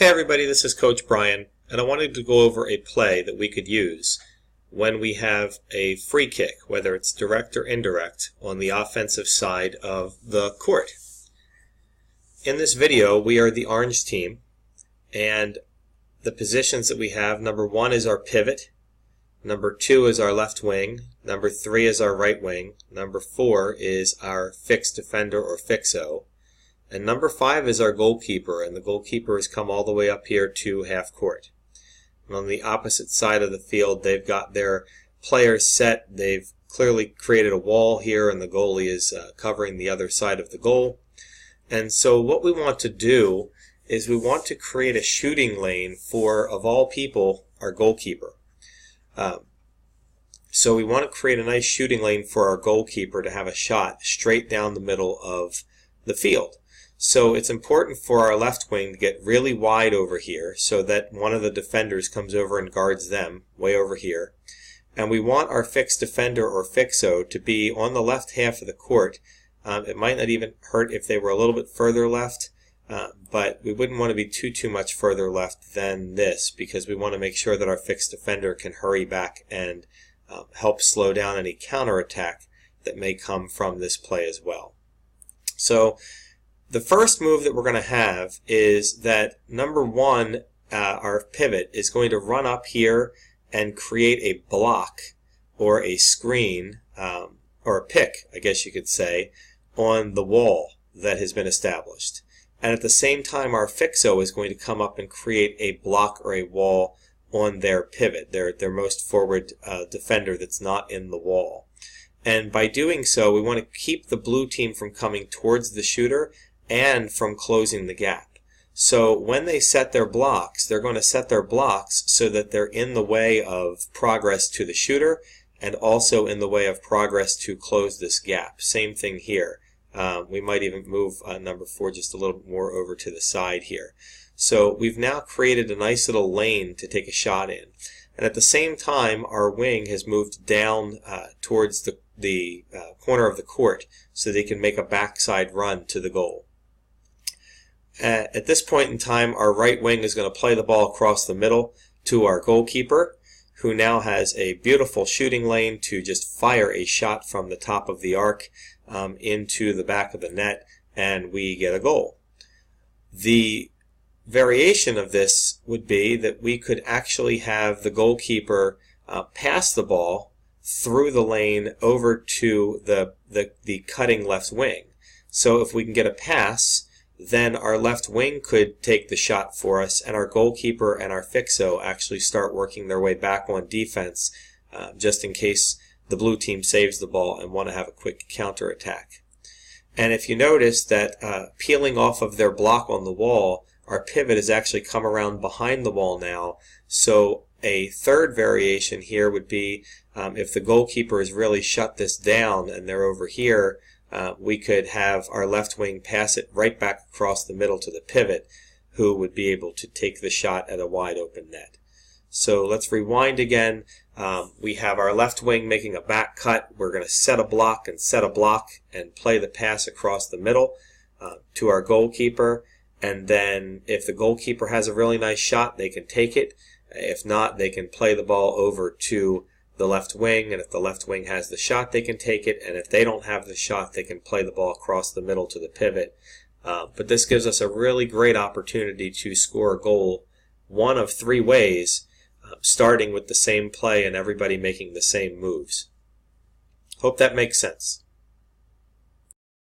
Hey everybody, this is Coach Brian, and I wanted to go over a play that we could use when we have a free kick, whether it's direct or indirect, on the offensive side of the court. In this video, we are the orange team, and the positions that we have, number 1 is our pivot, number 2 is our left wing, number 3 is our right wing, number 4 is our fixed defender or fixo, and number 5 is our goalkeeper, and the goalkeeper has come all the way up here to half court. And on the opposite side of the field, they've got their players set. They've clearly created a wall here, and the goalie is covering the other side of the goal. And so what we want to do is we want to create a shooting lane for, of all people, our goalkeeper. So we want to create a nice shooting lane for our goalkeeper to have a shot straight down the middle of the field. So it's important for our left wing to get really wide over here so that one of the defenders comes over and guards them way over here. And we want our fixed defender or fixo to be on the left half of the court. It might not even hurt if they were a little bit further left, but we wouldn't want to be too much further left than this, because we want to make sure that our fixed defender can hurry back and help slow down any counterattack that may come from this play as well. So the first move that we're going to have is that number 1, our pivot, is going to run up here and create a block or a screen, or a pick, I guess you could say, on the wall that has been established. And at the same time, our fixo is going to come up and create a block or a wall on their pivot, their most forward defender that's not in the wall. And by doing so, we want to keep the blue team from coming towards the shooter and from closing the gap. So when they set their blocks, they're going to set their blocks so that they're in the way of progress to the shooter and also in the way of progress to close this gap. Same thing here. We might even move number 4 just a little bit more over to the side here. So we've now created a nice little lane to take a shot in. And at the same time, our wing has moved down towards the corner of the court so they can make a backside run to the goal. At this point in time, our right wing is going to play the ball across the middle to our goalkeeper, who now has a beautiful shooting lane to just fire a shot from the top of the arc into the back of the net, and we get a goal. The variation of this would be that we could actually have the goalkeeper pass the ball through the lane over to the cutting left wing. So if we can get a pass, then our left wing could take the shot for us, and our goalkeeper and our fixo actually start working their way back on defense, just in case the blue team saves the ball and want to have a quick counterattack. And if you notice that peeling off of their block on the wall, our pivot has actually come around behind the wall now. So a third variation here would be if the goalkeeper has really shut this down and they're over here, we could have our left wing pass it right back across the middle to the pivot, who would be able to take the shot at a wide open net. So let's rewind again. We have our left wing making a back cut. We're going to set a block and play the pass across the middle to our goalkeeper. And then if the goalkeeper has a really nice shot, they can take it. If not, they can play the ball over to the left wing, and if the left wing has the shot, they can take it, and if they don't have the shot, they can play the ball across the middle to the pivot. But this gives us a really great opportunity to score a goal one of 3 ways, starting with the same play and everybody making the same moves. Hope that makes sense.